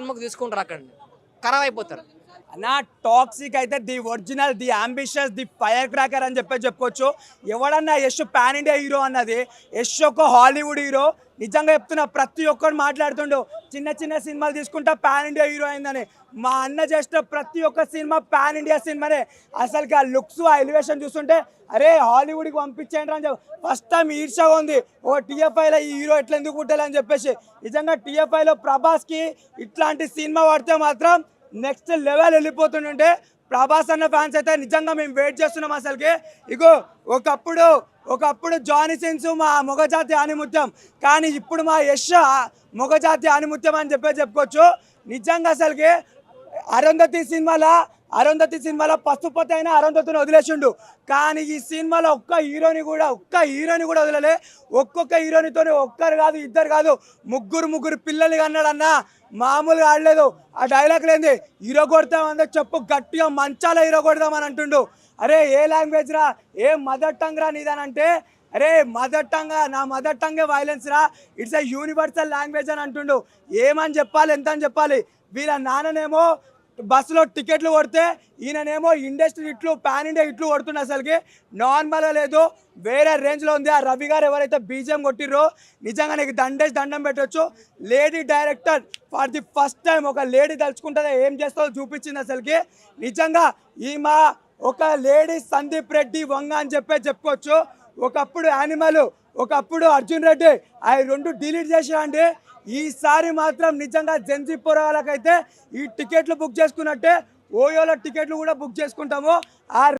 కుమ్మకు తీసుకుంటారు, అక్కడ ఖరాబ్ అయిపోతారు. నా టాక్సిక్ అయితే the original, the ambitious, the fire cracker అని చెప్పుకోవచ్చు. ఎవడన్నా యష్ పాన్ ఇండియా హీరో అన్నది, యష్ ఒక హాలీవుడ్ హీరో. నిజంగా చెప్తున్నా, ప్రతి ఒక్కరు మాట్లాడుతుండు చిన్న చిన్న సినిమాలు తీసుకుంటా పాన్ ఇండియా హీరో అయిందని. మా అన్న చేసిన ప్రతి ఒక్క సినిమా పాన్ ఇండియా సినిమానే. అసలుకి ఆ లుక్స్, ఆ ఎలివేషన్ చూస్తుంటే అరే హాలీవుడ్కి పంపించేయండి అని చెప్పి ఫస్ట్ టైం ఈర్షగా ఉంది. ఓ టీఎఫ్ఐలో ఈ హీరో ఎట్లా ఎందుకు పుట్టాలని చెప్పేసి. నిజంగా టీఎఫ్ఐలో ప్రభాస్కి ఇట్లాంటి సినిమా పడితే మాత్రం నెక్స్ట్ లెవెల్ వెళ్ళిపోతుంటే ప్రభాస్ అన్న ఫ్యాన్స్ అయితే నిజంగా మేము వెయిట్ చేస్తున్నాం. అసలుకి ఇగో ఒకప్పుడు జానీ సిన్స్ మా మొగజాతి ఆనిముత్యం, కానీ ఇప్పుడు మా యష్ మొగజాతి ఆనిముత్యం అని చెప్పుకోవచ్చు. నిజంగా అసలుకి అరుంధతి సినిమాలో పసుపతి అయినా అరుంధతిని వదిలేసిండు, కానీ ఈ సినిమాలో ఒక్క హీరోని కూడా వదిలలే. ఒక్కొక్క హీరోనితో ఒక్కరు కాదు, ఇద్దరు కాదు, ముగ్గురు పిల్లల్ని కన్నాడన్నా, మామూలుగా ఆడలేదు. ఆ డైలాగ్ లేని హీరో కొడతామంటే చెప్పు గట్టిగా మంచాల హీరో కొడదామని అంటుండు. అరే ఏ లాంగ్వేజ్ రా, ఏ మదర్ టంగ్ రా నీదానంటే, అరే నా మదర్ టంగే వైలెన్స్ రా, ఇట్స్ ఎ యూనివర్సల్ లాంగ్వేజ్ అని అంటుండు. ఏమని చెప్పాలి, ఎంత అని చెప్పాలి. వీళ్ళ నాన్ననేమో బస్సులో టికెట్లు కొడితే ఈయననేమో ఇండస్ట్రీ ఇట్లు పాన్ ఇండియా ఇట్లు కొడుతుండే. అసలుకి నార్మల్గా లేదు, వేరే రేంజ్లో ఉంది. ఆ రవి గారు ఎవరైతే బీజిఎం కొట్టిర్రో నిజంగా నీకు దండం పెట్టవచ్చు. Lady director for the first time ఒక లేడీ తలుచుకుంటుందో ఏం చేస్తుందో చూపించింది. అసలుకి నిజంగా ఈమె ఒక లేడీ సందీప్ రెడ్డి వంగ అని చెప్పుకోవచ్చు. ఒకప్పుడు యానిమల్, ఒకప్పుడు అర్జున్ రెడ్డి, అవి రెండు డిలీట్ చేసిరండి. ఈసారి మాత్రం నిజంగా జెన్జీ పోరాలకైతే ఈ టికెట్లు బుక్ చేసుకున్నట్టే ఓయోలో టికెట్లు కూడా బుక్ చేసుకుంటాము. ఆ